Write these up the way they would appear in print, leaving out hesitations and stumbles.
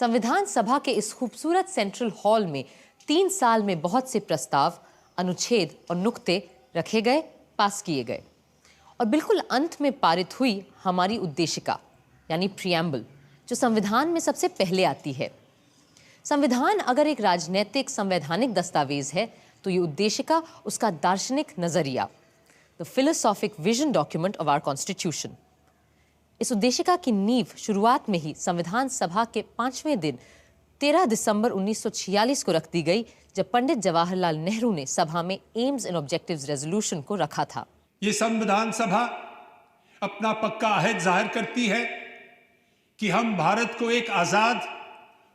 संविधान सभा के इस खूबसूरत सेंट्रल हॉल में 3 साल में बहुत से प्रस्ताव, अनुच्छेद और नुक्ते रखे गए, पास किए गए और बिल्कुल अंत में पारित हुई हमारी उद्देशिका यानी प्रियम्बल, जो संविधान में सबसे पहले आती है। संविधान अगर एक राजनीतिक संवैधानिक दस्तावेज है तो ये उद्देशिका उसका दार्शनिक नजरिया, the philosophic vision document of our constitution. इस उद्देशिका की नींव शुरुआत में ही संविधान सभा के 5वें दिन 13 दिसंबर 1946 को रख दी गई, जब पंडित जवाहरलाल नेहरू ने सभा में एम्स एंड ऑब्जेक्टिव्स रेजोल्यूशन को रखा था। ये संविधान सभा अपना पक्का अहद जाहिर करती है कि हम भारत को एक आजाद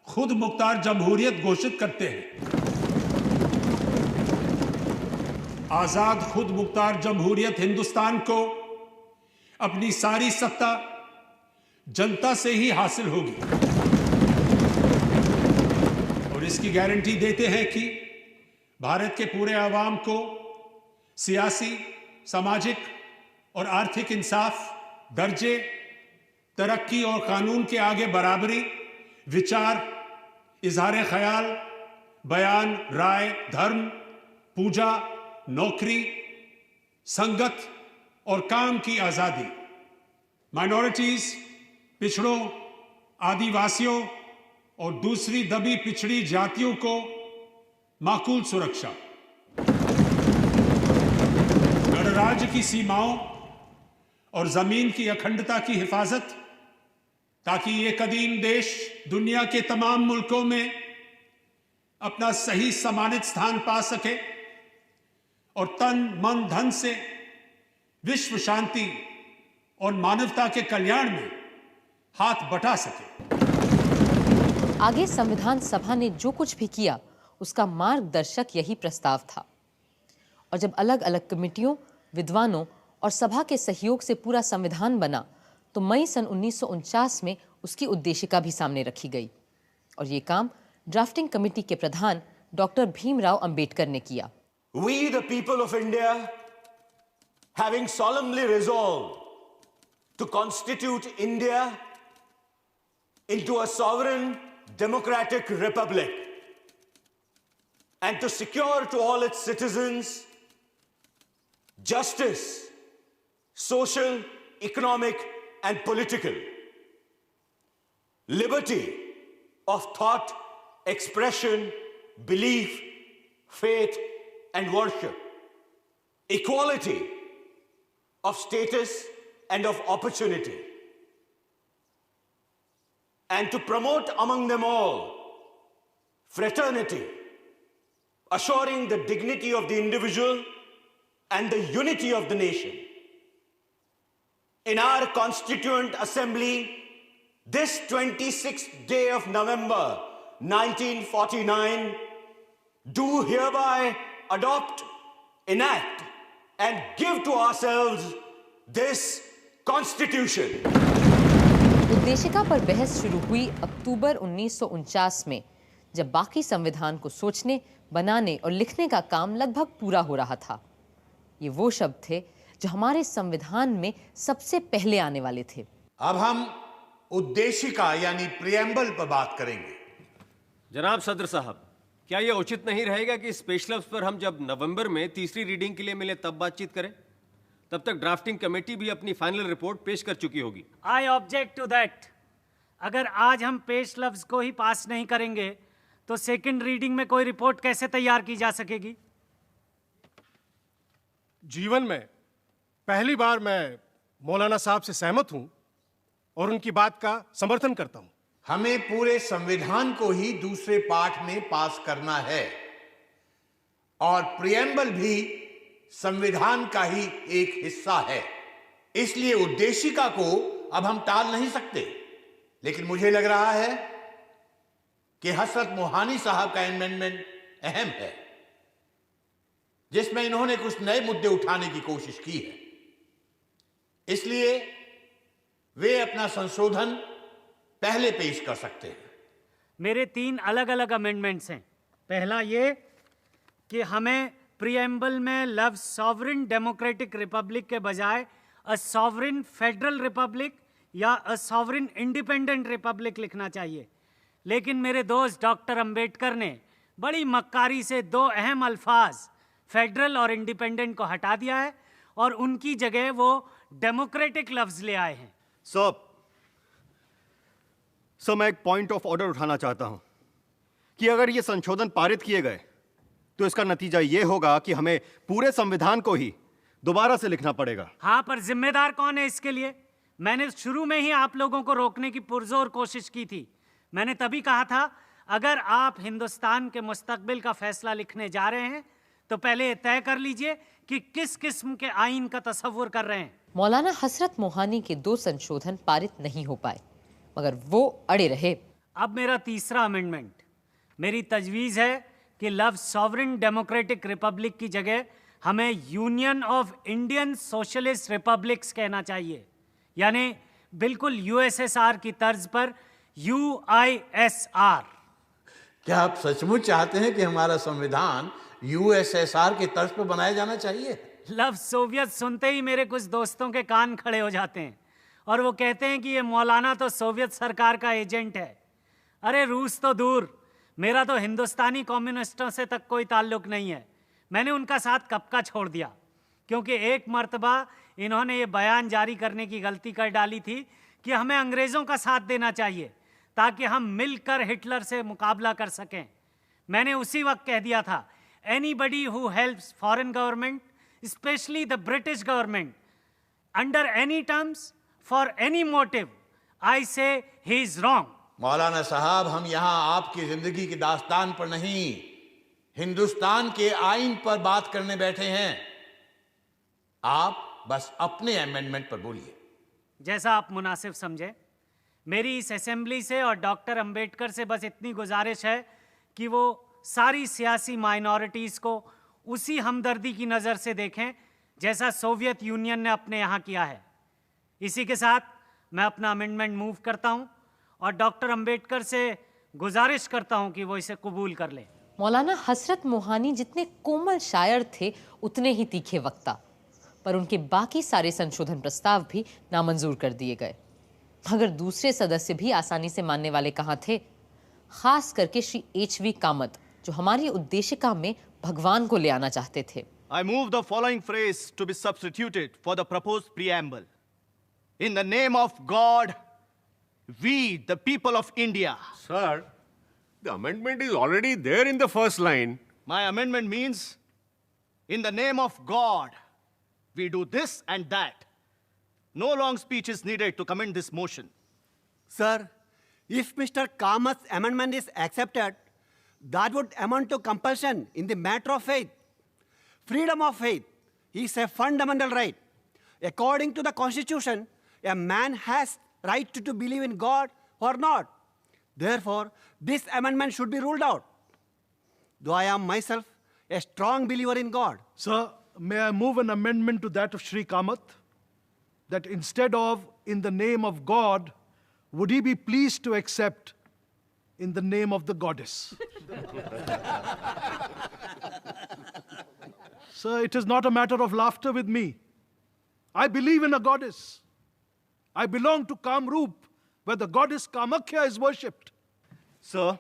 खुद मुख्तार जमहूरियत घोषित करते हैं। आजाद खुद मुख्तार जमहूरियत हिंदुस्तान को अपनी सारी सत्ता जनता से ही हासिल होगी और इसकी गारंटी देते हैं कि भारत के पूरे आवाम को सियासी, सामाजिक और आर्थिक इंसाफ, दर्जे, तरक्की और कानून के आगे बराबरी, विचार, इजहार ख्याल, बयान, राय, धर्म, पूजा, नौकरी, संगत और काम की आजादी, माइनॉरिटीज, पिछड़ों, आदिवासियों और दूसरी दबी पिछड़ी जातियों को माकूल सुरक्षा, गणराज्य की सीमाओं और जमीन की अखंडता की हिफाजत, ताकि ये कदीम देश दुनिया के तमाम मुल्कों में अपना सही सम्मानित स्थान पा सके और तन, मन, धन से विश्व शांति और मानवता के कल्याण में हाथ बटा सके। आगे संविधान सभा ने जो कुछ भी किया उसका मार्गदर्शक यही प्रस्ताव था और जब अलग अलग कमिटियों, विद्वानों और सभा के सहयोग से पूरा संविधान बना तो मई सन 1949 में उसकी उद्देशिका भी सामने रखी गई और ये काम ड्राफ्टिंग कमेटी के प्रधान डॉक्टर भीमराव अंबेडकर ने किया। We the people of India, having solemnly resolved to constitute India into a sovereign democratic republic and to secure to all its citizens justice, social, economic and political, liberty of thought, expression, belief, faith and worship, equality of status and of opportunity, and to promote among them all fraternity, assuring the dignity of the individual and the unity of the nation. In our Constituent Assembly, this 26th day of November 1949, do hereby adopt, enact, and give to ourselves this Constitution. उद्देशिका पर बहस शुरू हुई अक्टूबर 1949 में, जब बाकी संविधान को सोचने, बनाने और लिखने का काम लगभग पूरा हो रहा था। ये वो शब्द थे जो हमारे संविधान में सबसे पहले आने वाले थे। अब हम उद्देशिका यानी प्रियम्बल पर बात करेंगे। जनाब सदर साहब, क्या यह उचित नहीं रहेगा कि स्पेशल पर हम जब नवंबर में तीसरी रीडिंग के लिए मिले तब बातचीत करें? तब तक ड्राफ्टिंग कमेटी भी अपनी फाइनल रिपोर्ट पेश कर चुकी होगी। I object to that. अगर आज हम पेश लफ्ज को ही पास नहीं करेंगे तो सेकंड रीडिंग में कोई रिपोर्ट कैसे तैयार की जा सकेगी? जीवन में पहली बार मैं मौलाना साहब से सहमत हूं और उनकी बात का समर्थन करता हूं। हमें पूरे संविधान को ही दूसरे पाठ में पास करना है और प्रियम्बल भी संविधान का ही एक हिस्सा है। इसलिए उद्देशिका को अब हम टाल नहीं सकते, लेकिन मुझे लग रहा है कि हसरत मोहानी साहब का अमेंडमेंट अहम है, जिसमें इन्होंने कुछ नए मुद्दे उठाने की कोशिश की है। इसलिए वे अपना संशोधन पहले पेश कर सकते हैं। मेरे 3 अलग अलग अमेंडमेंट्स हैं। पहला ये कि हमें प्रीएम्बल में लफ्ज सॉवरेन डेमोक्रेटिक रिपब्लिक के बजाय अ सॉवरेन फेडरल रिपब्लिक या अ सॉवरेन इंडिपेंडेंट रिपब्लिक लिखना चाहिए। लेकिन मेरे दोस्त डॉक्टर अंबेडकर ने बड़ी मक्कारी से दो अहम अल्फाज फेडरल और इंडिपेंडेंट को हटा दिया है और उनकी जगह वो डेमोक्रेटिक लफ्ज ले आए हैं। सर मैं एक पॉइंट ऑफ ऑर्डर उठाना चाहता हूं कि अगर ये संशोधन पारित किए गए तो इसका नतीजा ये होगा कि हमें पूरे संविधान को ही दोबारा से लिखना पड़ेगा। हाँ, पर जिम्मेदार कौन है इसके लिए? मैंने शुरू में ही आप लोगों को रोकने की पुरजोर कोशिश की थी। मैंने तभी कहा था अगर आप हिंदुस्तान के मुस्तकबिल का फैसला लिखने जा रहे हैं तो पहले तय कर लीजिए कि किस किस्म के आइन का तसव्वुर कर रहे हैं। मौलाना हसरत मोहानी के 2 संशोधन पारित नहीं हो पाए मगर वो अड़े रहे। अब मेरा तीसरा अमेंडमेंट, मेरी तजवीज़ है कि लफ्ज़ सॉवरेन डेमोक्रेटिक रिपब्लिक की जगह हमें union of Indian socialist republics कहना चाहिए, यानी बिल्कुल यूएसएसआर की तर्ज पर UISR। क्या आप सचमुच चाहते हैं कि हमारा संविधान यूएसएसआर की तर्ज पर बनाया जाना चाहिए? लफ्ज़ सोवियत सुनते ही मेरे कुछ दोस्तों के कान खड़े हो जाते हैं और वो कहते हैं कि ये मौलाना तो सोवियत सरकार का एजेंट है। अरे रूस तो दूर, मेरा तो हिंदुस्तानी कम्युनिस्टों से तक कोई ताल्लुक नहीं है। मैंने उनका साथ कब का छोड़ दिया, क्योंकि एक मर्तबा इन्होंने ये बयान जारी करने की गलती कर डाली थी कि हमें अंग्रेज़ों का साथ देना चाहिए ताकि हम मिलकर हिटलर से मुकाबला कर सकें। मैंने उसी वक्त कह दिया था, anybody who helps foreign government, especially the British government, under any terms for any motive, I say he is wrong. मौलाना साहब, हम यहां आपकी जिंदगी की दास्तान पर नहीं, हिंदुस्तान के आइन पर बात करने बैठे हैं। आप बस अपने अमेंडमेंट पर बोलिए। जैसा आप मुनासिब समझे। मेरी इस असेंबली से और डॉक्टर अंबेडकर से बस इतनी गुजारिश है कि वो सारी सियासी माइनॉरिटीज़ को उसी हमदर्दी की नज़र से देखें जैसा सोवियत यूनियन ने अपने यहाँ किया है। इसी के साथ मैं अपना अमेंडमेंट मूव करता हूँ और डॉक्टर अंबेडकर से गुजारिश करता हूँ कि वो इसे कबूल कर लें। मौलाना हसरत मोहानी जितने कोमल शायर थे उतने ही तीखे वक्ता, पर उनके बाकी सारे संशोधन प्रस्ताव भी नामंजूर कर दिए गए। मगर दूसरे सदस्य भी आसानी से मानने वाले कहाँ थे, खास करके श्री HV कामत, जो हमारी उद्देशिका में भगवान को ले आना चाहते थे। I move the following phrase to be substituted for the proposed preamble. In the name of God, we, the people of India. Sir, the amendment is already there in the first line. My amendment means, in the name of God, we do this and that. No long speech is needed to commend this motion. Sir, if Mr. Kamat's amendment is accepted, that would amount to compulsion in the matter of faith. Freedom of faith is a fundamental right. According to the Constitution, a man has right to believe in God or not. Therefore, this amendment should be ruled out. Though I am myself a strong believer in God. Sir, may I move an amendment to that of Shri Kamath? That instead of in the name of God, would he be pleased to accept in the name of the goddess? Sir, it is not a matter of laughter with me. I believe in a goddess. I belong to Kamrup, where the goddess Kamakhya is worshipped. Sir,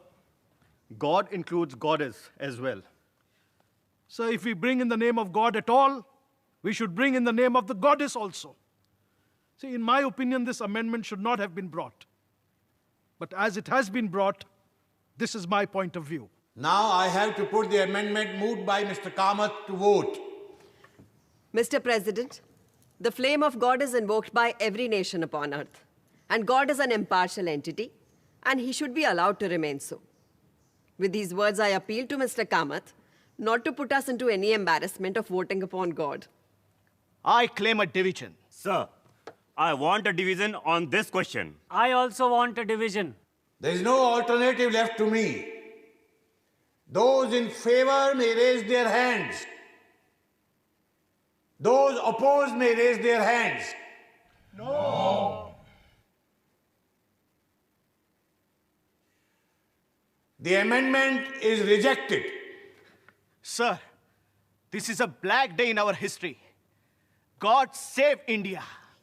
God includes goddess as well. Sir, if we bring in the name of God at all, we should bring in the name of the goddess also. See, in my opinion, this amendment should not have been brought. But as it has been brought, this is my point of view. Now I have to put the amendment moved by Mr. Kamath to vote. Mr. President, the flame of God is invoked by every nation upon earth. And God is an impartial entity, and he should be allowed to remain so. With these words, I appeal to Mr. Kamath not to put us into any embarrassment of voting upon God. I claim a division. Sir, I want a division on this question. I also want a division. There is no alternative left to me. Those in favor may raise their hands. Those opposed may raise their hands. No. The amendment is rejected. Sir, this is a black day in our history. God save India.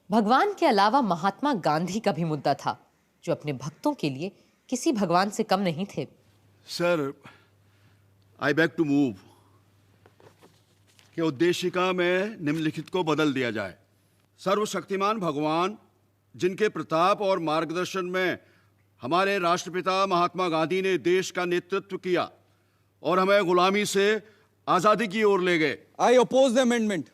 भगवान के अलावा महात्मा गांधी का भी मुद्दा था, जो अपने भक्तों के लिए किसी भगवान से कम नहीं थे। Sir, I beg to move कि उद्देशिका में निम्नलिखित को बदल दिया जाए। सर्वशक्तिमान भगवान जिनके प्रताप और मार्गदर्शन में हमारे राष्ट्रपिता महात्मा गांधी ने देश का नेतृत्व किया और हमें गुलामी से आजादी की ओर ले गए। आई ओपोज द अमेंडमेंट।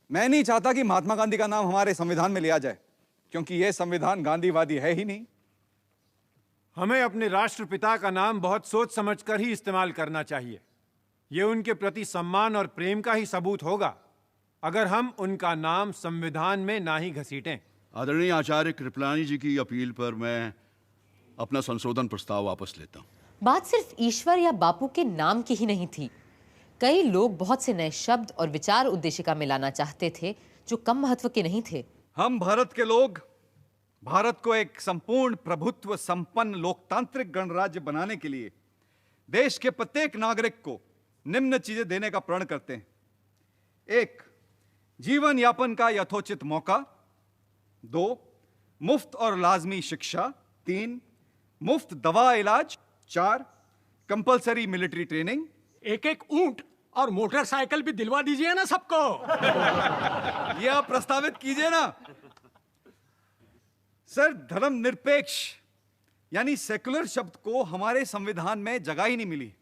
मैं नहीं चाहता कि महात्मा गांधी का नाम हमारे संविधान में लिया जाए, क्योंकि यह संविधान गांधीवादी है ही नहीं। हमें अपने राष्ट्रपिता का नाम बहुत सोच समझकर ही इस्तेमाल करना चाहिए। यह उनके प्रति सम्मान और प्रेम का ही सबूत होगा अगर हम उनका नाम संविधान में ना ही घसीटें। आदरणीय आचार्य कृपलानी जी की अपील पर मैं अपना संशोधन प्रस्ताव वापस लेता हूं। बात सिर्फ ईश्वर या बापू के नाम की ही नहीं थी। कई लोग बहुत से नए शब्द और विचार उद्देशिका में लाना चाहते थे जो कम महत्व के नहीं थे। हम भारत के लोग भारत को एक संपूर्ण प्रभुत्व संपन्न लोकतांत्रिक गणराज्य बनाने के लिए देश के प्रत्येक नागरिक को निम्न चीजें देने का प्रण करते हैं। 1. जीवन यापन का यथोचित मौका। 2. मुफ्त और लाजमी शिक्षा। 3. मुफ्त दवा इलाज। 4. Compulsory military training. एक एक ऊंट और मोटरसाइकिल भी दिलवा दीजिए ना सबको। ये आप प्रस्तावित कीजिए ना। सर, धर्मनिरपेक्ष यानी सेकुलर शब्द को हमारे संविधान में जगह ही नहीं मिली,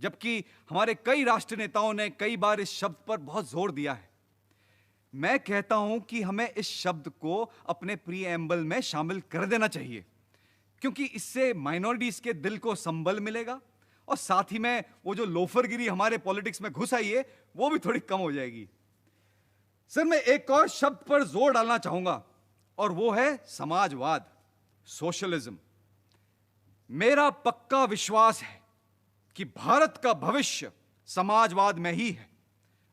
जबकि हमारे कई राष्ट्र नेताओं ने कई बार इस शब्द पर बहुत जोर दिया है। मैं कहता हूं कि हमें इस शब्द को अपने प्रीएम्बल में शामिल कर देना चाहिए, क्योंकि इससे माइनॉरिटीज के दिल को संबल मिलेगा और साथ ही में वो जो लोफरगिरी हमारे पॉलिटिक्स में घुस आई है वो भी थोड़ी कम हो जाएगी। सर, मैं एक और शब्द पर जोर डालना चाहूंगा और वो है समाजवाद, सोशलिज्म। मेरा पक्का विश्वास है कि भारत का भविष्य समाजवाद में ही है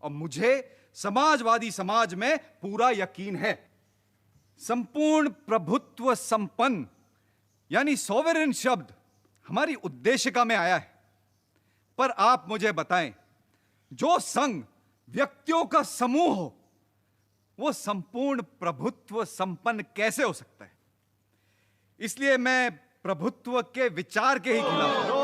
और मुझे समाजवादी समाज में पूरा यकीन है। संपूर्ण प्रभुत्व संपन्न यानी सॉवरेन शब्द हमारी उद्देशिका में आया है, पर आप मुझे बताएं, जो संघ व्यक्तियों का समूह हो वो संपूर्ण प्रभुत्व संपन्न कैसे हो सकता है? इसलिए मैं प्रभुत्व के विचार के ही खिलाफ हूं।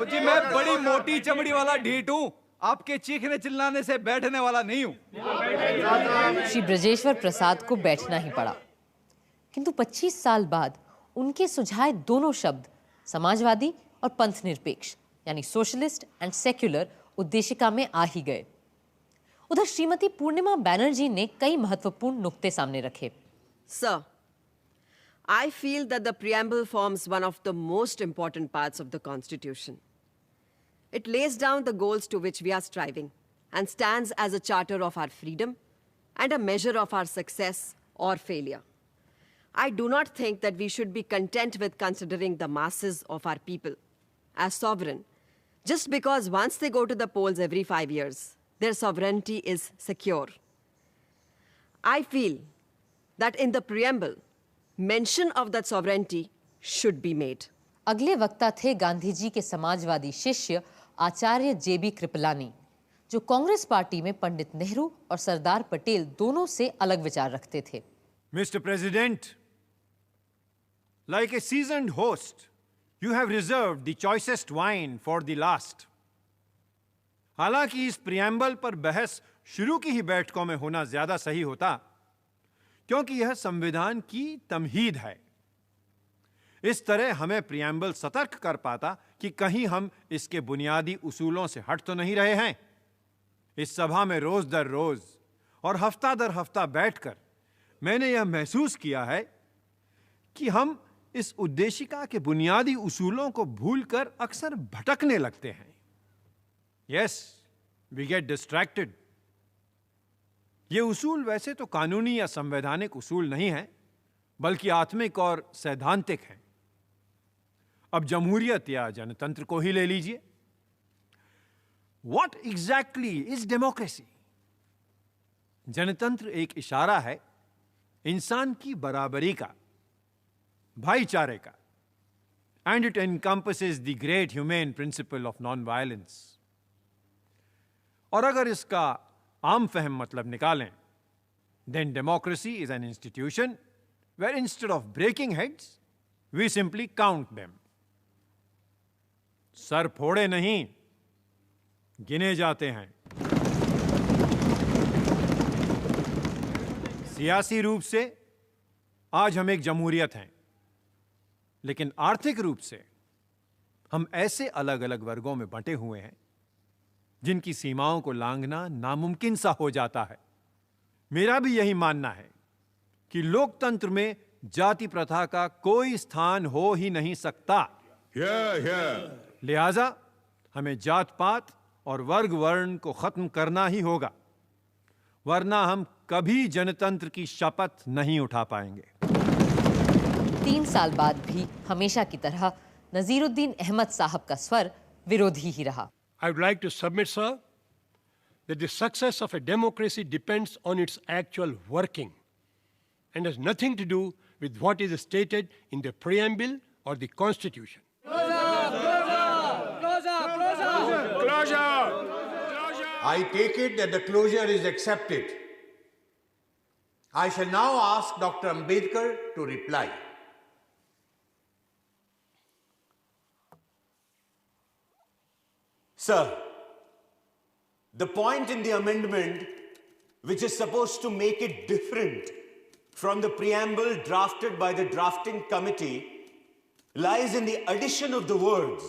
जी, मैं बड़ी मोटी चमड़ी वाला ढीठ हूं, आपके चीखने चिल्लाने से बैठने वाला नहीं हूं। श्री ब्रजेश्वर प्रसाद को बैठना ही पड़ा, किंतु 25 साल बाद उनके सुझाए दोनों शब्द समाजवादी और पंथ निरपेक्ष यानी सोशलिस्ट एंड सेक्युलर उद्देशिका में आ ही गए। उधर श्रीमती पूर्णिमा बैनर्जी ने कई महत्वपूर्ण नुक्ते सामने रखे। Sir, I feel that the preamble forms one of the most important parts of the Constitution. It lays down the goals to which we are striving and stands as a charter of our freedom and a measure of our success or failure. I do not think that we should be content with considering the masses of our people as sovereign just because once they go to the polls every 5 years, their sovereignty is secure. I feel that in the preamble, mention of that sovereignty should be made. अगले वक्ता थे गांधी जी के समाजवादी शिष्य आचार्य जेबी कृपलानी, जो Congress party में पंडित नेहरू और सरदार पटेल दोनों से अलग विचार रखते थे। Mr. President, like a seasoned host, you have reserved the choicest wine for the last. हालांकि इस प्रियम्बल पर बहस शुरू की ही बैठकों में होना ज्यादा सही होता, क्योंकि यह संविधान की तमहीद है। इस तरह हमें प्रियम्बल सतर्क कर पाता कि कहीं हम इसके बुनियादी उसूलों से हट तो नहीं रहे हैं। इस सभा में रोज दर रोज और हफ्ता दर हफ्ता बैठकर मैंने यह महसूस किया है कि हम इस उद्देशिका के बुनियादी उसूलों को भूलकर अक्सर भटकने लगते हैं। Yes, we get distracted. ये उसूल वैसे तो कानूनी या संवैधानिक उसूल नहीं है, बल्कि आत्मिक और सैद्धांतिक हैं। अब जमहूरियत या जनतंत्र को ही ले लीजिए। What exactly is democracy? जनतंत्र एक इशारा है इंसान की बराबरी का, भाईचारे का, and it encompasses the great humane principle of non-violence. और अगर इसका आम फहम मतलब निकालें then democracy is an institution where instead of breaking heads, we simply count them. Sir फोड़े नहीं, गिने जाते हैं. सियासी रूप से आज हम एक जमहूरियत हैं, लेकिन आर्थिक रूप से हम ऐसे अलग अलग वर्गों में बंटे हुए हैं जिनकी सीमाओं को लांघना नामुमकिन सा हो जाता है. मेरा भी यही मानना है कि लोकतंत्र में जाति प्रथा का कोई स्थान हो ही नहीं सकता. लिहाजा हमें जात पात और वर्ग वर्ण को खत्म करना ही होगा, वरना हम कभी जनतंत्र की शपथ नहीं उठा पाएंगे. 3 साल बाद भी हमेशा की तरह नजीरुद्दीन अहमद साहब का स्वर विरोधी ही रहा. I would like to submit, sir, that the success of a democracy depends on its actual working and has nothing to do with what is stated in the preamble or the constitution. I take it that the closure is accepted. I shall now ask Dr. Ambedkar to reply. Sir, the point in the amendment which is supposed to make it different from the preamble drafted by the drafting committee lies in the addition of the words,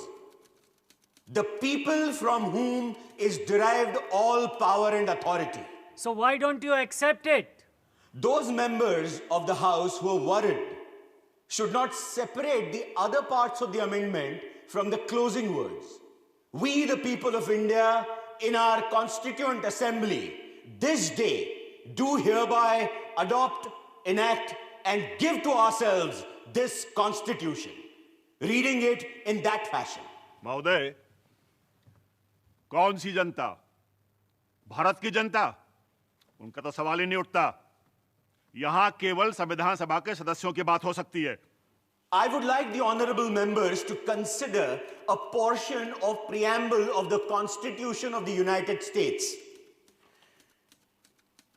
"the people from whom is derived all power and authority." So why don't you accept it? Those members of the House who are worried should not separate the other parts of the amendment from the closing words. We, the people of India, in our Constituent Assembly, this day, do hereby adopt, enact, and give to ourselves this Constitution. Reading it in that fashion. महोदय, कौन सी जनता? भारत की जनता? उनका तो सवाल ही नहीं उठता. यहां केवल संविधान सभा के सदस्यों की बात हो सकती है. I would like the honorable members to consider a portion of preamble of the Constitution of the United States.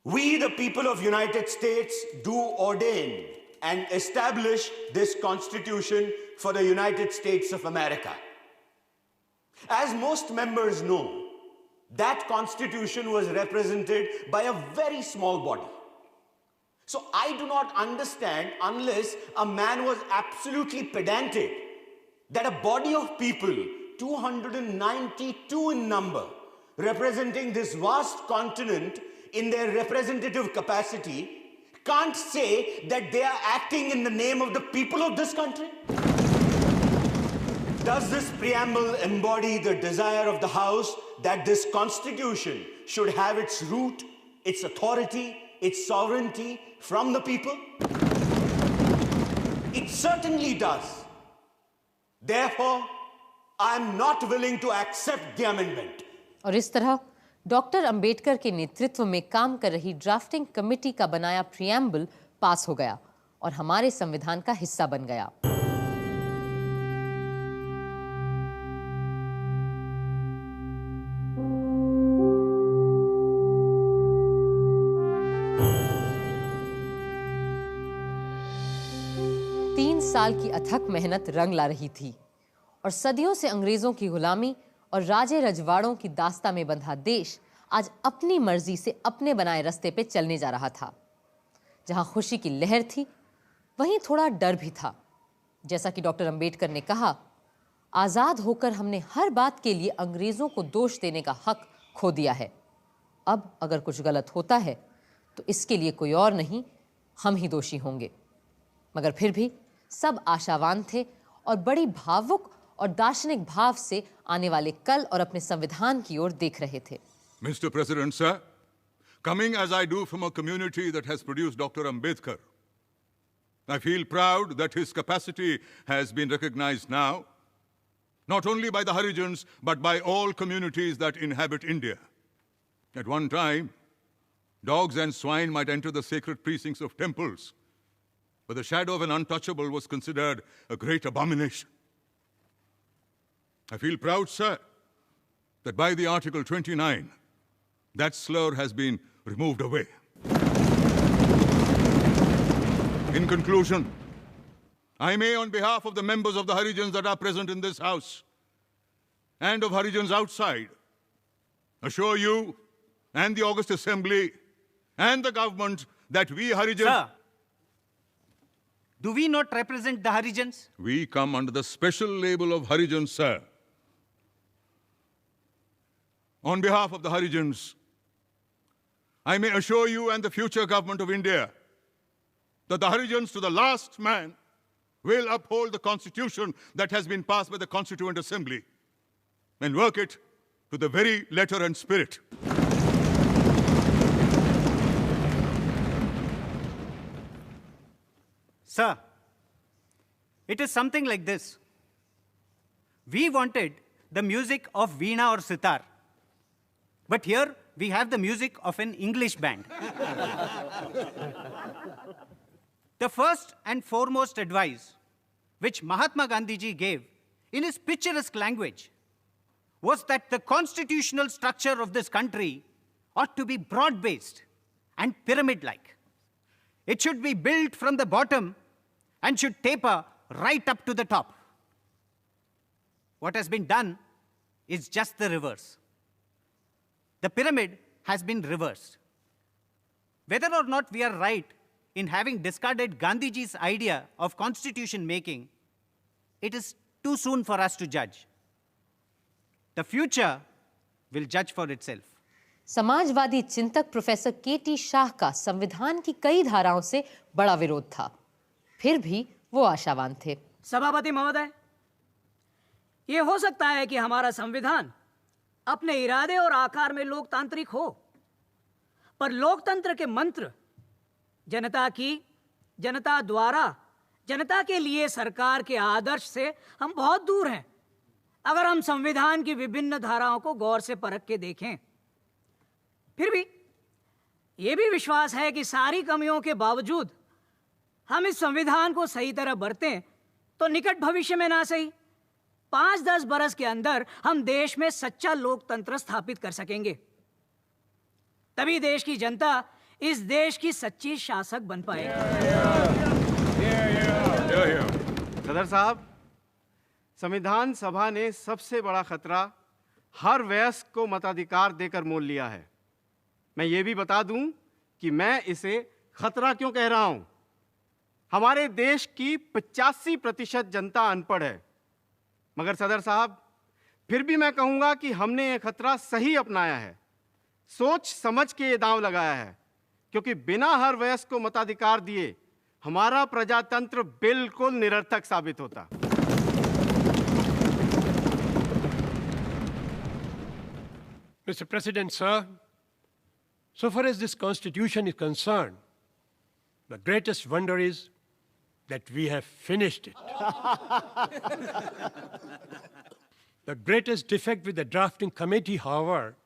We, the people of United States, do ordain and establish this Constitution for the United States of America. As most members know, that Constitution was represented by a very small body. So I do not understand, unless a man was absolutely pedantic, that a body of people, 292 in number, representing this vast continent in their representative capacity, can't say that they are acting in the name of the people of this country. Does this preamble embody the desire of the House that this Constitution should have its root, its authority, its sovereignty from the people? It certainly does. Therefore, I am not willing to accept the amendment. और इस तरह doctor Ambedkar के नेतृत्व में काम कर रही drafting committee का बनाया प्रियम्बल पास हो गया और हमारे संविधान का हिस्सा बन गया. साल की अथक मेहनत रंग ला रही थी और सदियों से अंग्रेजों की गुलामी और राजे रजवाड़ों की दास्ता में बंधा देश आज अपनी मर्जी से अपने बनाए रास्ते पे चलने जा रहा था. जहां खुशी की लहर थी, वहीं थोड़ा डर भी था. जैसा कि डॉक्टर अंबेडकर ने कहा, आजाद होकर हमने हर बात के लिए अंग्रेजों को दोष देने का हक खो दिया है. अब अगर कुछ गलत होता है तो इसके लिए कोई और नहीं, हम ही दोषी होंगे. मगर फिर भी सब आशावान थे और बड़ी भावुक और दार्शनिक भाव से आने वाले कल और अपने संविधान की ओर देख रहे थे. Mr. President, sir, coming as I do from a community that has produced Dr. Ambedkar, I feel proud that his capacity has been recognized now, not only by the Harijans, but by all communities that inhabit India. At one time, dogs and swine might enter the sacred precincts of temples, but the shadow of an untouchable was considered a great abomination. I feel proud, sir, that by the Article 29, that slur has been removed away. In conclusion, I may, on behalf of the members of the Harijans that are present in this house and of Harijans outside, assure you and the August Assembly and the government that we Harijans... Sir, do we not represent the Harijans? We come under the special label of Harijans, sir. On behalf of the Harijans, I may assure you and the future government of India that the Harijans to the last man will uphold the constitution that has been passed by the Constituent Assembly and work it to the very letter and spirit. Sir, it is something like this. We wanted the music of Veena or Sitar, but here we have the music of an English band. The first and foremost advice which Mahatma Gandhi ji gave in his picturesque language was that the constitutional structure of this country ought to be broad-based and pyramid-like. It should be built from the bottom and should taper right up to the top. What has been done is just the reverse. The pyramid has been reversed. Whether or not we are right in having discarded Gandhiji's idea of constitution making, it is too soon for us to judge. The future will judge for itself. Samajwadi चिंतक professor K.T.. Shah का संविधान की कई धाराओं से बड़ा विरोध था, फिर भी वो आशावान थे। सभापति महोदय, ये हो सकता है कि हमारा संविधान अपने इरादे और आकार में लोकतांत्रिक हो, पर लोकतंत्र के मंत्र जनता की, जनता द्वारा, जनता के लिए सरकार के आदर्श से हम बहुत दूर हैं। अगर हम संविधान की विभिन्न धाराओं को गौर से परख के देखें, फिर भी ये भी विश्वास है कि सारी कमियों के बावजूद हम इस संविधान को सही तरह बरतें तो निकट भविष्य में ना सही 5-10 बरस के अंदर हम देश में सच्चा लोकतंत्र स्थापित कर सकेंगे। तभी देश की जनता इस देश की सच्ची शासक बन पाएगी। सदर साहब, संविधान सभा ने सबसे बड़ा खतरा हर वयस्क को मताधिकार देकर मोल लिया है। मैं ये भी बता दूं कि मैं इसे खतरा क्यों कह रहा हूं। हमारे देश की 85% जनता अनपढ़ है, मगर सदर साहब फिर भी मैं कहूंगा कि हमने ये खतरा सही अपनाया है, सोच समझ के ये दांव लगाया है, क्योंकि बिना हर वयस्क को मताधिकार दिए हमारा प्रजातंत्र बिल्कुल निरर्थक साबित होता। Mr. President, sir, so far as this Constitution is concerned, the greatest wonder is that we have finished it. The greatest defect with the drafting committee, however,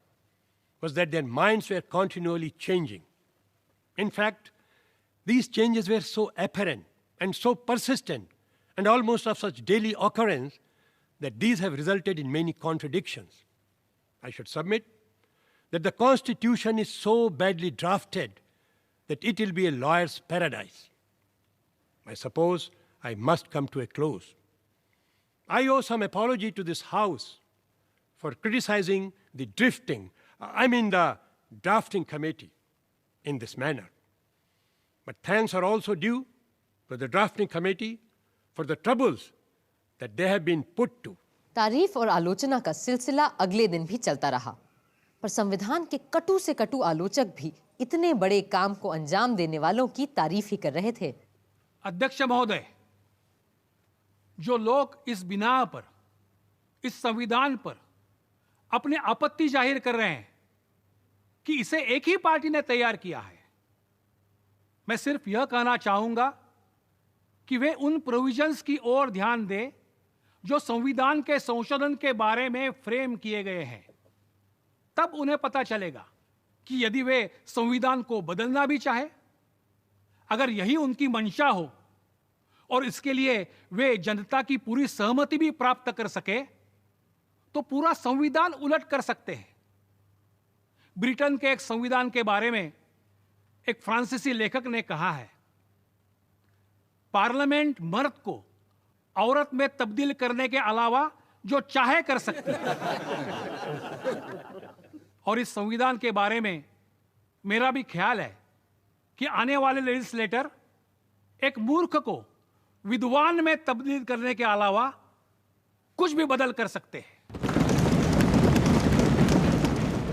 was that their minds were continually changing. In fact, these changes were so apparent and so persistent and almost of such daily occurrence that these have resulted in many contradictions. I should submit that the Constitution is so badly drafted that it will be a lawyer's paradise. I suppose I must come to a close. I owe some apology to this House for criticizing the the drafting committee in this manner. But thanks are also due to the drafting committee for the troubles that they have been put to. तारीफ और आलोचना का सिलसिला अगले दिन भी चलता रहा, पर संविधान के कटु से कटु आलोचक भी इतने बड़े काम को अंजाम देने वालों की तारीफ ही कर रहे थे। अध्यक्ष महोदय, जो लोग इस बिना पर, इस संविधान पर अपने आपत्ति जाहिर कर रहे हैं कि इसे एक ही पार्टी ने तैयार किया है, मैं सिर्फ यह कहना चाहूंगा कि वे उन प्रोविजंस की ओर ध्यान दें जो संविधान के संशोधन के बारे में फ्रेम किए गए हैं। तब उन्हें पता चलेगा कि यदि वे संविधान को बदलना भी चाहे, अगर यही उनकी मंशा हो और इसके लिए वे जनता की पूरी सहमति भी प्राप्त कर सके, तो पूरा संविधान उलट कर सकते हैं। ब्रिटेन के एक संविधान के बारे में एक फ्रांसीसी लेखक ने कहा है, पार्लियामेंट मर्द को औरत में तब्दील करने के अलावा जो चाहे कर सकती है। और इस संविधान के बारे में मेरा भी ख्याल है कि आने वाले लेजिस्लेटर एक मूर्ख को विद्वान में तब्दील करने के अलावा कुछ भी बदल कर सकते हैं।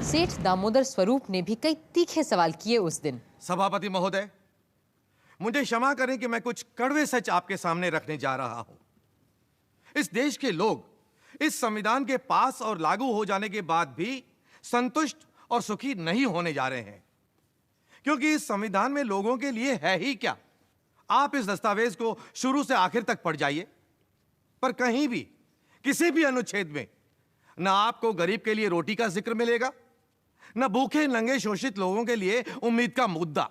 सेठ दामोदर स्वरूप ने भी कई तीखे सवाल किए उस दिन। सभापति महोदय, मुझे क्षमा करें कि मैं कुछ कड़वे सच आपके सामने रखने जा रहा हूं। इस देश के लोग इस संविधान के पास और लागू हो जाने के बाद भी संतुष्ट और सुखी नहीं होने जा रहे हैं, क्योंकि इस संविधान में लोगों के लिए है ही क्या। आप इस दस्तावेज को शुरू से आखिर तक पढ़ जाइए, पर कहीं भी किसी भी अनुच्छेद में ना आपको गरीब के लिए रोटी का जिक्र मिलेगा, न भूखे नंगे शोषित लोगों के लिए उम्मीद का मुद्दा।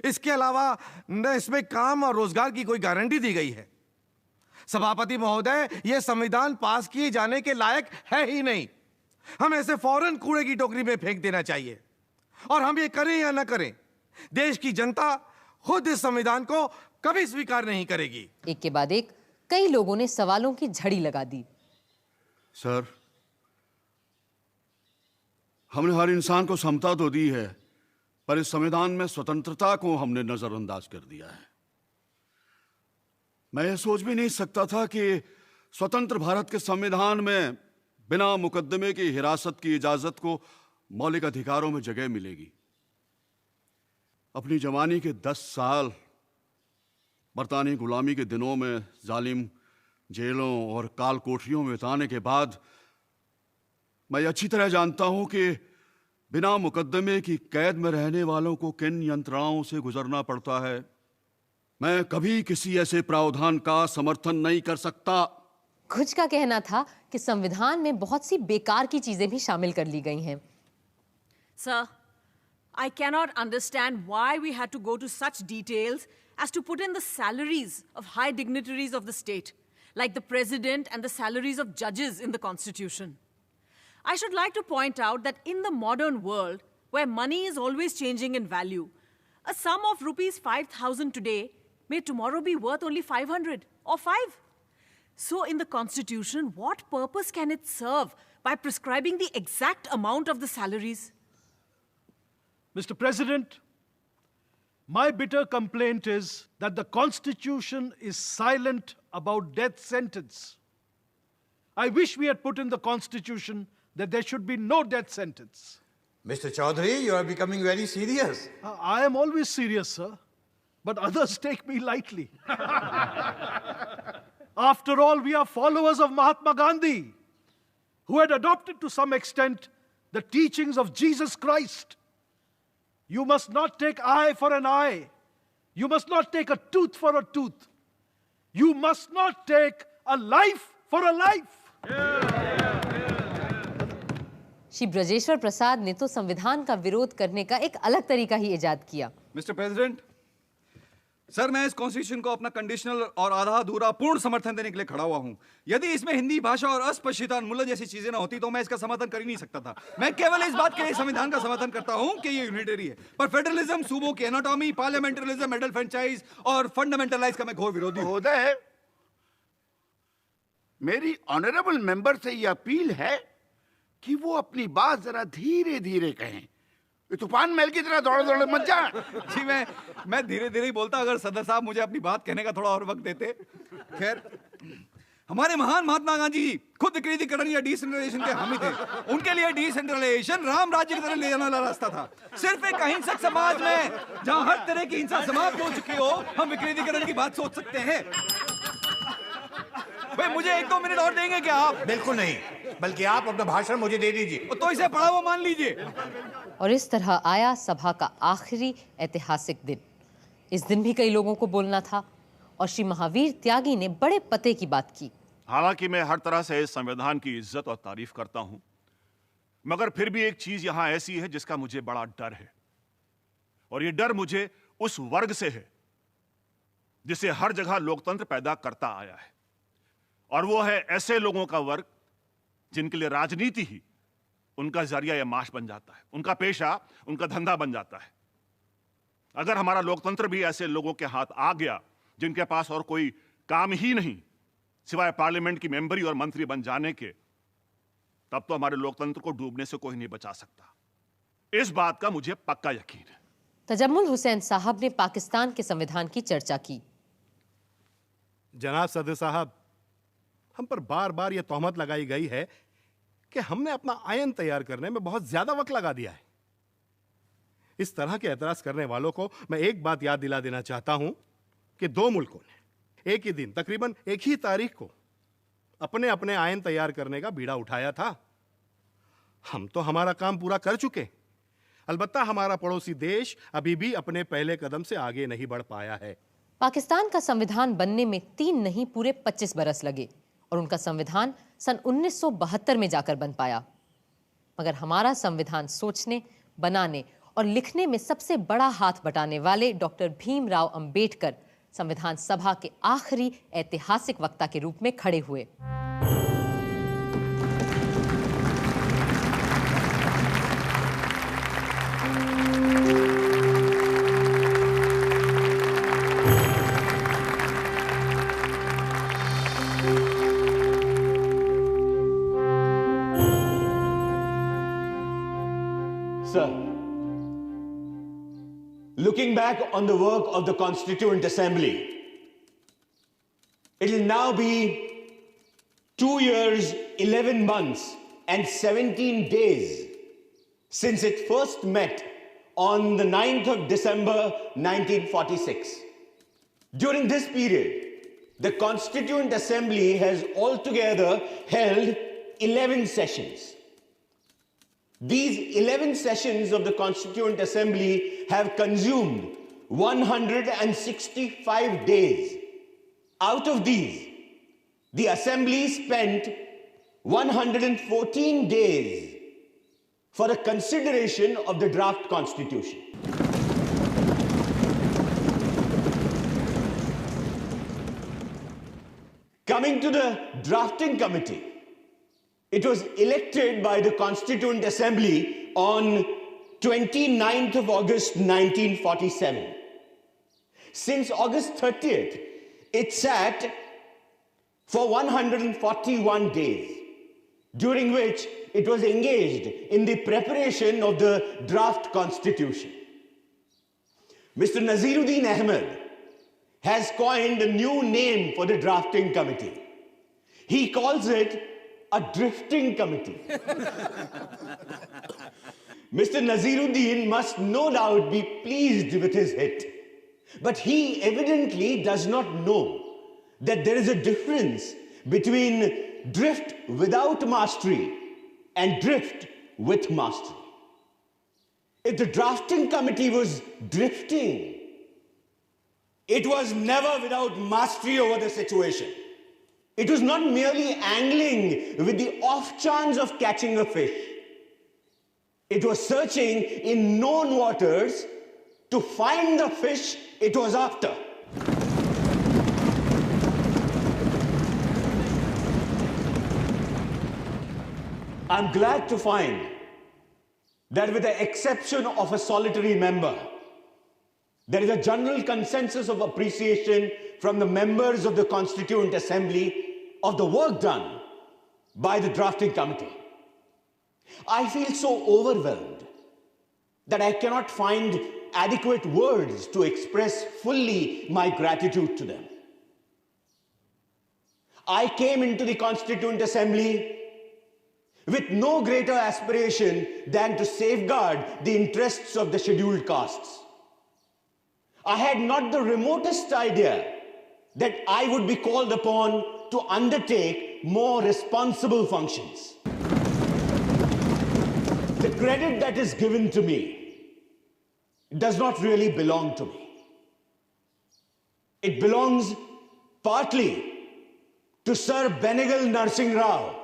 इसके अलावा न इसमें काम और रोजगार की कोई गारंटी दी गई है। सभापति महोदय, यह संविधान पास किए जाने के लायक है ही नहीं। हम ऐसे फौरन कूड़े की टोकरी में फेंक देना चाहिए। और हम ये करें या ना करें, देश की जनता खुद इस संविधान को कभी स्वीकार नहीं करेगी। एक के बाद एक कई लोगों ने सवालों की झड़ी लगा दी। सर, हमने हर इंसान को समता तो दी है, पर इस संविधान में स्वतंत्रता को हमने नजरअंदाज कर दिया है। मैं यह सोच भी नहीं सकता था कि स्वतंत्र भारत के संविधान में बिना मुकदमे की हिरासत की इजाजत को मौलिक अधिकारों में जगह मिलेगी। अपनी जवानी के 10 साल बरतानी गुलामी के दिनों में जालिम जेलों और काल कोठरियों में बिताने के बाद मैं अच्छी तरह जानता हूं कि बिना मुकदमे की कैद में रहने वालों को किन यंत्रणाओं से गुजरना पड़ता है। मैं कभी किसी ऐसे प्रावधान का समर्थन नहीं कर सकता। कुछ का कहना था कि संविधान में बहुत सी बेकार की चीजें भी शामिल कर ली गई हैं। Sir, I cannot understand why we had to go to such details as to put in the salaries of high dignitaries of the state, like the president and the salaries of judges in the Constitution. I should like to point out that in the modern world, where money is always changing in value, a sum of rupees 5,000 today may tomorrow be worth only 500 or 5. So in the Constitution, what purpose can it serve by prescribing the exact amount of the salaries? Mr. President, my bitter complaint is that the Constitution is silent about death sentence. I wish we had put in the Constitution that there should be no death sentence. Mr. Chaudhary, you are becoming very serious. I am always serious, sir, but others take me lightly. After all, we are followers of Mahatma Gandhi, who had adopted to some extent the teachings of Jesus Christ. You must not take eye for an eye. You must not take a tooth for a tooth. You must not take a life for a life. Shri Brajeshwar प्रसाद ने तो संविधान का विरोध करने का एक अलग तरीका ही इजाद किया। मिस्टर प्रेसिडेंट, सर, मैं इस कॉन्स्टिट्यूशन को अपना कंडीशनल और आधा अधूरा पूर्ण समर्थन देने के लिए खड़ा हुआ हूं। यदि इसमें हिंदी भाषा और अस्पृश्यता उन्मूलन जैसी चीजें ना होती तो मैं इसका समर्थन कर ही नहीं सकता था। मैं केवल इस बात के लिए संविधान का समर्थन करता हूं कि ये यूनिटरी है, पर फेडरलिज्म, सूबों की एनाटॉमी, पार्लियामेंटरिज्म, एडल्ट फ्रेंचाइज और फंडामेंटलाइज का मैं घोर विरोधी हूं। मेरी ऑनरेबल मेंबर से ये अपील है कि वो अपनी बात जरा धीरे धीरे कहें। तूफान महल की तरह दौड़ दौड़ मत जा। जी, मैं धीरे धीरे ही बोलता अगर सदर साहब मुझे अपनी बात कहने का थोड़ा और वक्त देते। खैर, हमारे महान महात्मा गांधी जी खुद विकेंद्रीकरण या डिसेंट्रलाइजेशन के हामी थे। उनके लिए डिसेंट्रलाइजेशन राम राज्य की तरह ले जाने वाला रास्ता था। सिर्फ एक अहिंसक समाज में जहां हर तरह की हिंसा समाप्त हो चुकी हो, हम विकेंद्रीकरण की बात सोच सकते हैं। भाई, मुझे 1-2 मिनट और देंगे क्या आप? बिल्कुल नहीं, बल्कि आप अपना भाषण मुझे दे दीजिए। तो इसे पढ़ा हुआ मान लीजिए। और इस तरह आया सभा का आखिरी ऐतिहासिक दिन। इस दिन भी कई लोगों को बोलना था और श्री महावीर त्यागी ने बड़े पते की बात की। हालांकि मैं हर तरह से इस संविधान की इज्जत और तारीफ करता हूं, मगर फिर भी एक चीज यहां ऐसी है जिसका मुझे बड़ा डर है, और ये डर मुझे उस वर्ग से है जिसे हर जगह लोकतंत्र पैदा करता आया है, और वो है ऐसे लोगों का वर्ग जिनके लिए राजनीति ही उनका जरिया या माश बन जाता है, उनका पेशा, उनका धंधा बन जाता है। अगर हमारा लोकतंत्र भी ऐसे लोगों के हाथ आ गया जिनके पास और कोई काम ही नहीं सिवाय पार्लियामेंट की मेंबरी और मंत्री बन जाने के, तब तो हमारे लोकतंत्र को डूबने से कोई नहीं बचा सकता। इस बात का मुझे पक्का यकीन है। तजम्मुल हुसैन साहब ने पाकिस्तान के संविधान की चर्चा की। जनाब सदर साहब, हम पर बार बार यह तोहमत लगाई गई है कि हमने अपना आयन तैयार करने में बहुत ज्यादा वक्त लगा दिया है। इस तरह के एतराज करने वालों को मैं एक बात याद दिला देना चाहता हूं कि दो मुल्कों ने एक ही दिन, तकरीबन एक ही तारीख को अपने अपने आयन तैयार करने का बीड़ा उठाया था। हम तो हमारा काम पूरा कर चुके, अलबत्ता हमारा पड़ोसी देश अभी भी अपने पहले कदम से आगे नहीं बढ़ पाया है। पाकिस्तान का संविधान बनने में 3 नहीं पूरे 25 बरस लगे और उनका संविधान सन 1972 में जाकर बन पाया। मगर हमारा संविधान सोचने, बनाने और लिखने में सबसे बड़ा हाथ बटाने वाले डॉक्टर भीमराव अंबेडकर संविधान सभा के आखिरी ऐतिहासिक वक्ता के रूप में खड़े हुए। Sir, looking back on the work of the Constituent Assembly, it will now be 2 years, 11 months, and 17 days since it first met on the 9th of December 1946. During this period, the Constituent Assembly has altogether held 11 sessions. These 11 sessions of the Constituent Assembly have consumed 165 days. Out of these, the Assembly spent 114 days for the consideration of the draft Constitution. Coming to the drafting committee, it was elected by the Constituent Assembly on 29th of August 1947. Since August 30th, it sat for 141 days, during which it was engaged in the preparation of the draft Constitution. Mr. Naziruddin Ahmed has coined a new name for the drafting committee. He calls it a drifting committee. Mr. Naziruddin must no doubt be pleased with his hit, but he evidently does not know that there is a difference between drift without mastery and drift with mastery. If the drafting committee was drifting, it was never without mastery over the situation. It was not merely angling with the off chance of catching a fish. It was searching in known waters to find the fish it was after. I'm glad to find that with the exception of a solitary member, there is a general consensus of appreciation from the members of the Constituent Assembly of the work done by the drafting committee. I feel so overwhelmed that I cannot find adequate words to express fully my gratitude to them. I came into the Constituent Assembly with no greater aspiration than to safeguard the interests of the scheduled castes. I had not the remotest idea that I would be called upon to undertake more responsible functions. The credit that is given to me does not really belong to me. It belongs partly to Sir Benegal Narsingh Rao,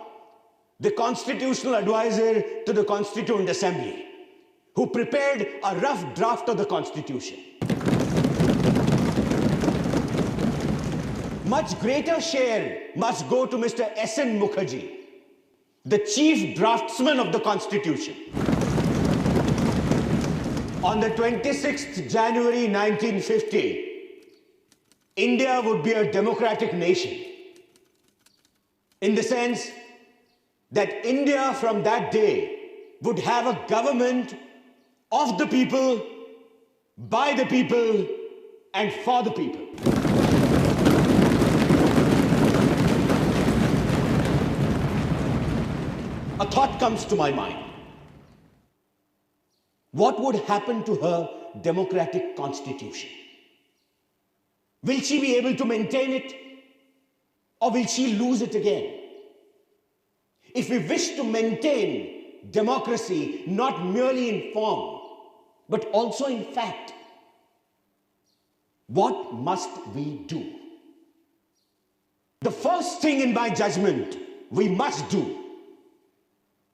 the constitutional advisor to the Constituent Assembly, who prepared a rough draft of the Constitution. Much greater share must go to Mr. S.N. Mukherjee, the chief draftsman of the Constitution. On the 26th January 1950, India would be a democratic nation, in the sense that India from that day would have a government of the people, by the people, and for the people. A thought comes to my mind. What would happen to her democratic constitution? Will she be able to maintain it, or will she lose it again? If we wish to maintain democracy not merely in form, but also in fact, what must we do? The first thing in my judgment we must do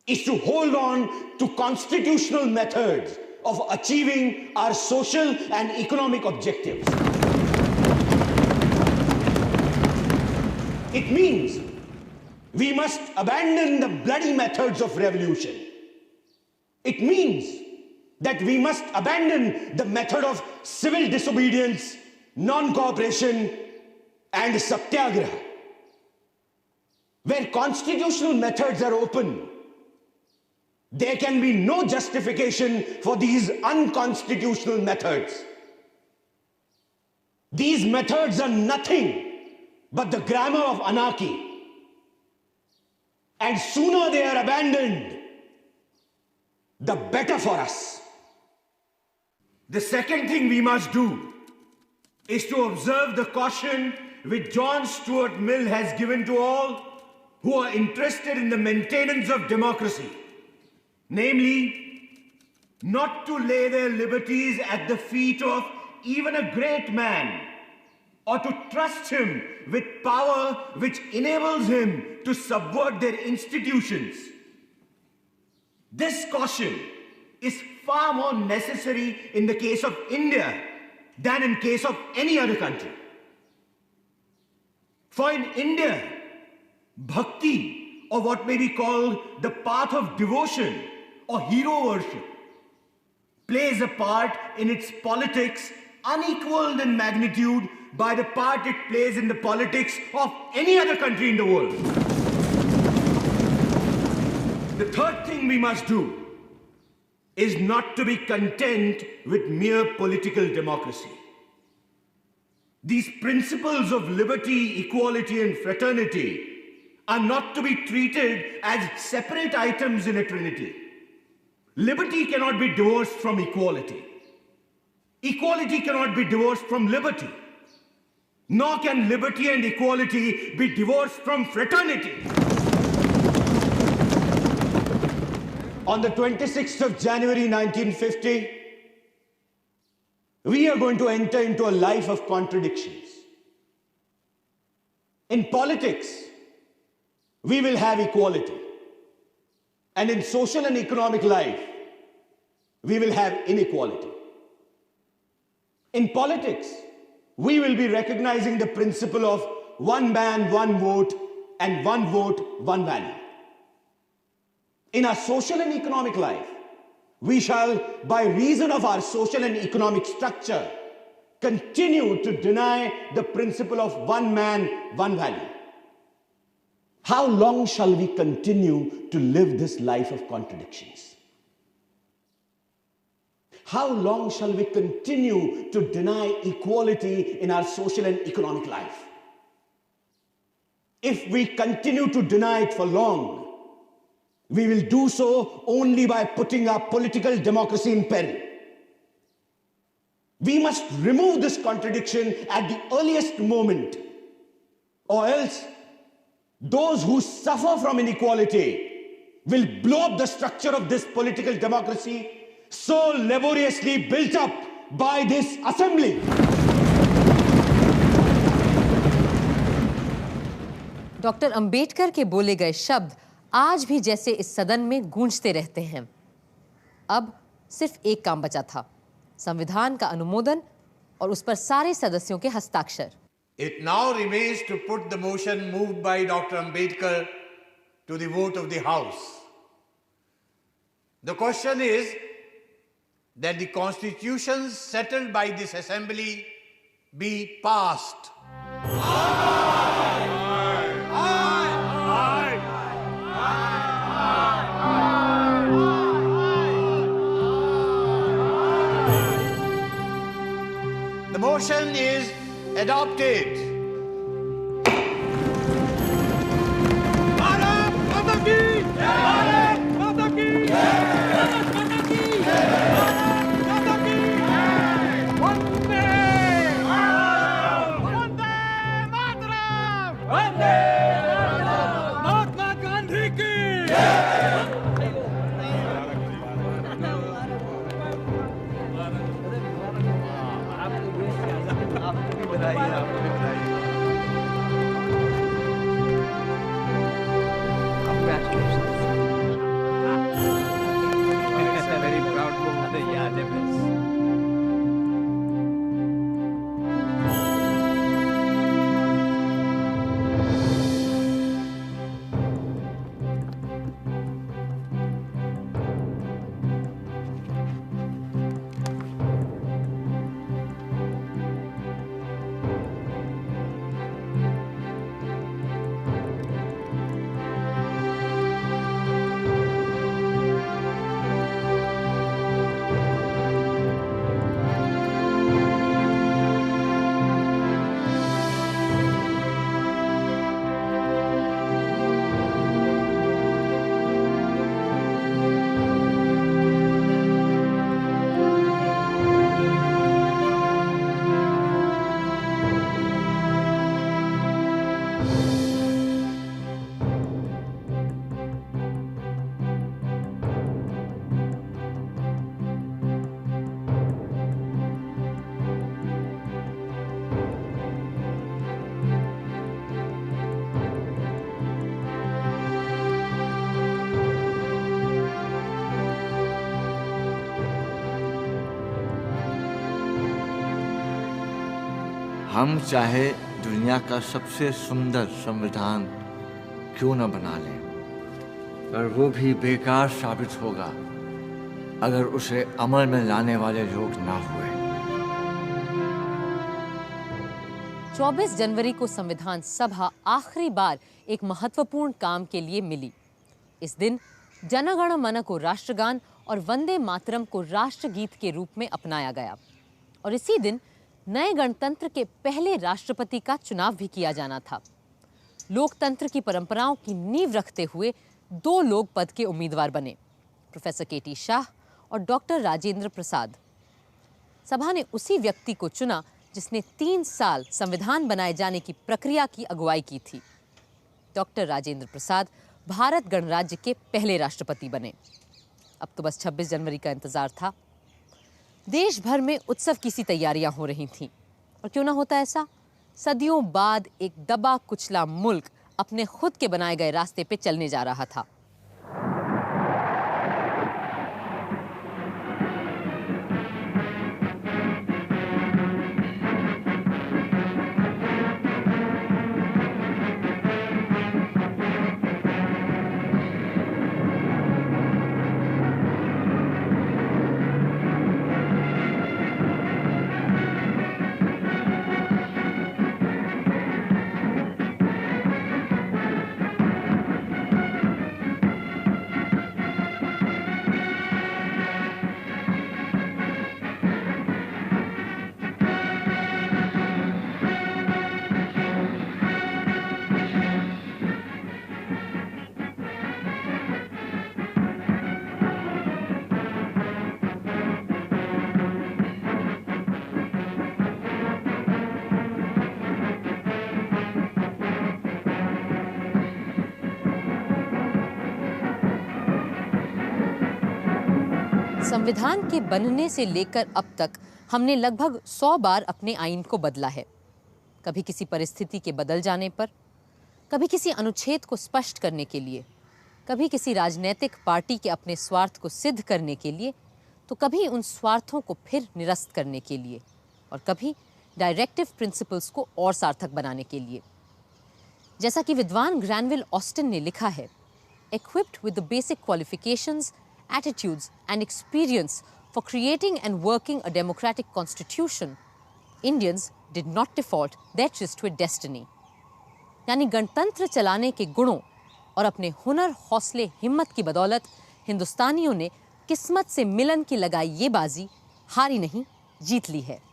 is to hold on to constitutional methods of achieving our social and economic objectives. It means we must abandon the bloody methods of revolution. It means that we must abandon the method of civil disobedience, non-cooperation, and satyagraha. Where constitutional methods are open, there can be no justification for these unconstitutional methods. These methods are nothing but the grammar of anarchy. And sooner they are abandoned, the better for us. The second thing we must do is to observe the caution which John Stuart Mill has given to all who are interested in the maintenance of democracy. Namely, not to lay their liberties at the feet of even a great man, or to trust him with power which enables him to subvert their institutions. This caution is far more necessary in the case of India than in case of any other country. For in India, bhakti, or what may be called the path of devotion or hero worship, plays a part in its politics unequaled in magnitude by the part it plays in the politics of any other country in the world. The third thing we must do is not to be content with mere political democracy. These principles of liberty, equality, and fraternity are not to be treated as separate items in a trinity. Liberty cannot be divorced from equality. Equality cannot be divorced from liberty. Nor can liberty and equality be divorced from fraternity. On the 26th of January 1950, we are going to enter into a life of contradictions. In politics, we will have equality. And in social and economic life, we will have inequality. In politics, we will be recognizing the principle of one man, one vote, and one vote, one value. In our social and economic life, we shall, by reason of our social and economic structure, continue to deny the principle of one man, one value. How long shall we continue to live this life of contradictions? How long shall we continue to deny equality in our social and economic life? If we continue to deny it for long, we will do so only by putting our political democracy in peril. We must remove this contradiction at the earliest moment, or else those who suffer from inequality will blow up the structure of this political democracy so laboriously built up by this assembly. Doctor Ambedkar के बोले गए शब्द आज भी जैसे इस सदन में गूंजते रहते हैं। अब सिर्फ एक काम बचा था, संविधान का अनुमोदन और उस पर सारे सदस्यों के हस्ताक्षर। It now remains to put the motion moved by Dr. Ambedkar to the vote of the House. The question is that the constitutions settled by this assembly be passed. The motion is adopted. Bharat माता की जय! भारत माता की जय! भारत माता की जय! भारत माता की जय! वंदे मातरम! वंदे मातरम! वंदे मातरम! महात्मा गांधी की जय! हम चाहे दुनिया का सबसे सुंदर संविधान क्यों न बना लें, पर वो भी बेकार साबित होगा अगर उसे अमल में लाने वाले लोग ना हुए। 24 जनवरी को संविधान सभा आखिरी बार एक महत्वपूर्ण काम के लिए मिली। इस दिन जन गण मन को राष्ट्रगान और वंदे मातरम को राष्ट्रगीत के रूप में अपनाया गया और इसी दिन नए गणतंत्र के पहले राष्ट्रपति का चुनाव भी किया जाना था। लोकतंत्र की परंपराओं की नींव रखते हुए 2 लोग पद के उम्मीदवार बने, प्रोफेसर केटी शाह और डॉक्टर राजेंद्र प्रसाद। सभा ने उसी व्यक्ति को चुना जिसने 3 साल संविधान बनाए जाने की प्रक्रिया की अगुवाई की थी। डॉक्टर राजेंद्र प्रसाद भारत गणराज्य के पहले राष्ट्रपति बने। अब तो बस 26 जनवरी का इंतजार था। देश भर में उत्सव की सी तैयारियां हो रही थीं और क्यों ना होता ऐसा, सदियों बाद एक दबा कुचला मुल्क अपने खुद के बनाए गए रास्ते पे चलने जा रहा था। संविधान के बनने से लेकर अब तक हमने लगभग 100 बार अपने आईन को बदला है। कभी किसी परिस्थिति के बदल जाने पर, कभी किसी अनुच्छेद को स्पष्ट करने के लिए, कभी किसी राजनीतिक पार्टी के अपने स्वार्थ को सिद्ध करने के लिए, तो कभी उन स्वार्थों को फिर निरस्त करने के लिए और कभी डायरेक्टिव प्रिंसिपल्स को और सार्थक बनाने के लिए। जैसा कि विद्वान ग्रैनविल ऑस्टिन ने लिखा है, equipped with the basic qualifications, attitudes and experience for creating and working a democratic constitution, Indians did not default their tryst with destiny. यानी गणतंत्र चलाने के गुणों और अपने हुनर, हौसले, हिम्मत की बदौलत हिंदुस्तानियों ने किस्मत से मिलन की लगाई ये बाजी हारी नहीं, जीत ली है।